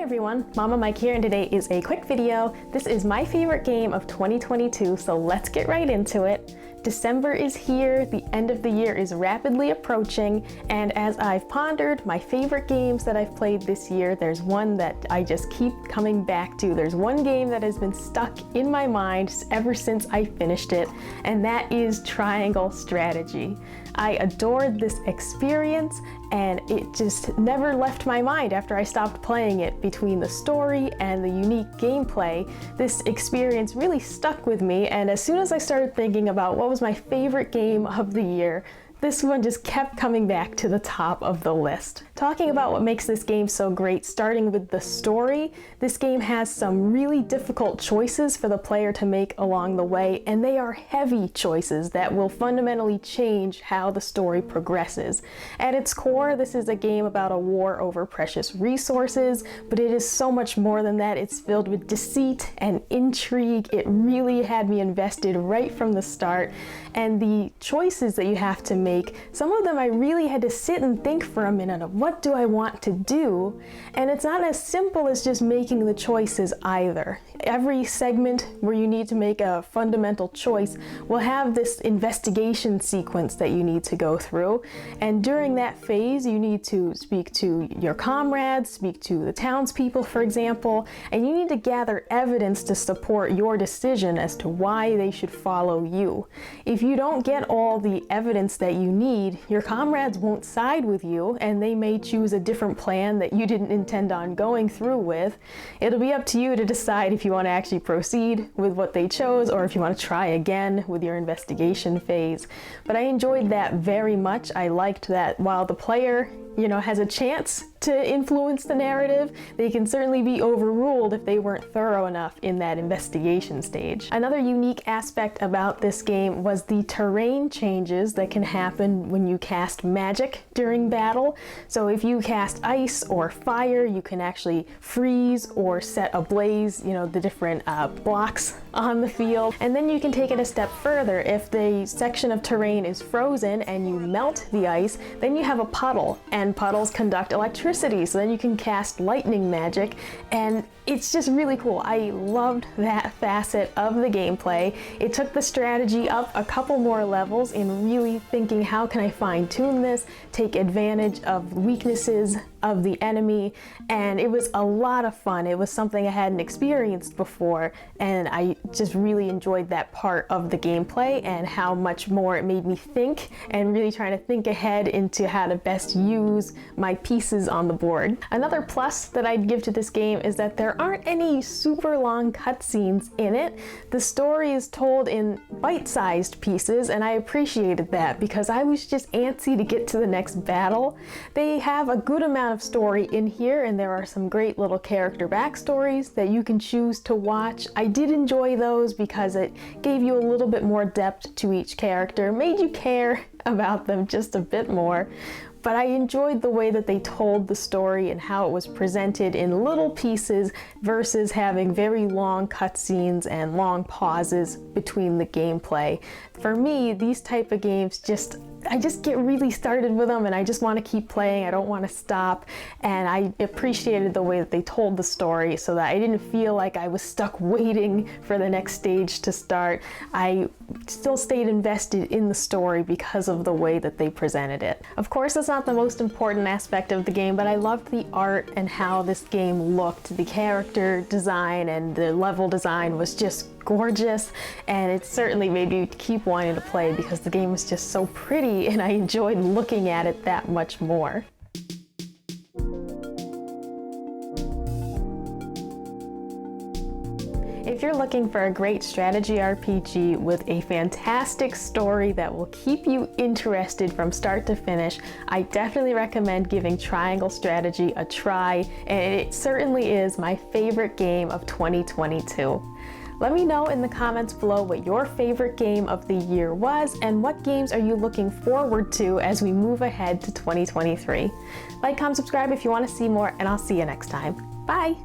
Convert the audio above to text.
everyone, Mama Mike here, and today is a quick video. This is my favorite game of 2022, so let's get right into it. December is here, the end of the year is rapidly approaching, and as I've pondered my favorite games that I've played this year, there's one that I just keep coming back to. There's one game that has been stuck in my mind ever since I finished it, and that is Triangle Strategy. I adored this experience, and it just never left my mind after I stopped playing it. Between the story and the unique gameplay, this experience really stuck with me, and as soon as I started thinking about what was my favorite game of the year, this one just kept coming back to the top of the list. Talking about what makes this game so great, starting with the story, this game has some really difficult choices for the player to make along the way, and they are heavy choices that will fundamentally change how the story progresses. At its core, this is a game about a war over precious resources, but it is so much more than that. It's filled with deceit and intrigue. It really had me invested right from the start, and the choices that you have to make, some of them I really had to sit and think for a minute of what do I want to do, and it's not as simple as just making the choices either. Every segment where you need to make a fundamental choice will have this investigation sequence that you need to go through, and during that phase you need to speak to your comrades, speak to the townspeople, for example, and you need to gather evidence to support your decision as to why they should follow you. If you don't get all the evidence that you need, your comrades won't side with you, and they may choose a different plan that you didn't intend on going through with. It'll be up to you to decide if you want to actually proceed with what they chose or if you want to try again with your investigation phase. But I enjoyed that very much. I liked that while the player, has a chance to influence the narrative, they can certainly be overruled if they weren't thorough enough in that investigation stage. Another unique aspect about this game was the terrain changes that can happen when you cast magic during battle. So if you cast ice or fire, you can actually freeze or set ablaze, the different blocks on the field. And then you can take it a step further. If the section of terrain is frozen and you melt the ice, then you have a puddle, and puddles conduct electricity, so then you can cast lightning magic, and it's just really cool. I loved that facet of the gameplay. It took the strategy up a couple more levels in really thinking, how can I fine-tune this, take advantage of weaknesses of the enemy, and it was a lot of fun. It was something I hadn't experienced before, and I just really enjoyed that part of the gameplay and how much more it made me think and really trying to think ahead into how to best use my pieces on the board. Another plus that I'd give to this game is that there aren't any super long cutscenes in it. The story is told in bite-sized pieces, and I appreciated that because I was just antsy to get to the next battle. They have a good amount of story in here, and there are some great little character backstories that you can choose to watch. I did enjoy those because it gave you a little bit more depth to each character, made you care about them just a bit more. But I enjoyed the way that they told the story and how it was presented in little pieces versus having very long cutscenes and long pauses between the gameplay. For me, these type of games I just get really started with them, and I just want to keep playing. I don't want to stop, and I appreciated the way that they told the story so that I didn't feel like I was stuck waiting for the next stage to start. I still stayed invested in the story because of the way that they presented it. Of course, that's not the most important aspect of the game, but I loved the art and how this game looked. The character design and the level design was just gorgeous, and it certainly made me keep wanting to play because the game was just so pretty and I enjoyed looking at it that much more. If you're looking for a great strategy RPG with a fantastic story that will keep you interested from start to finish, I definitely recommend giving Triangle Strategy a try, and it certainly is my favorite game of 2022. Let me know in the comments below what your favorite game of the year was and what games are you looking forward to as we move ahead to 2023. Like, comment, subscribe if you want to see more, and I'll see you next time. Bye!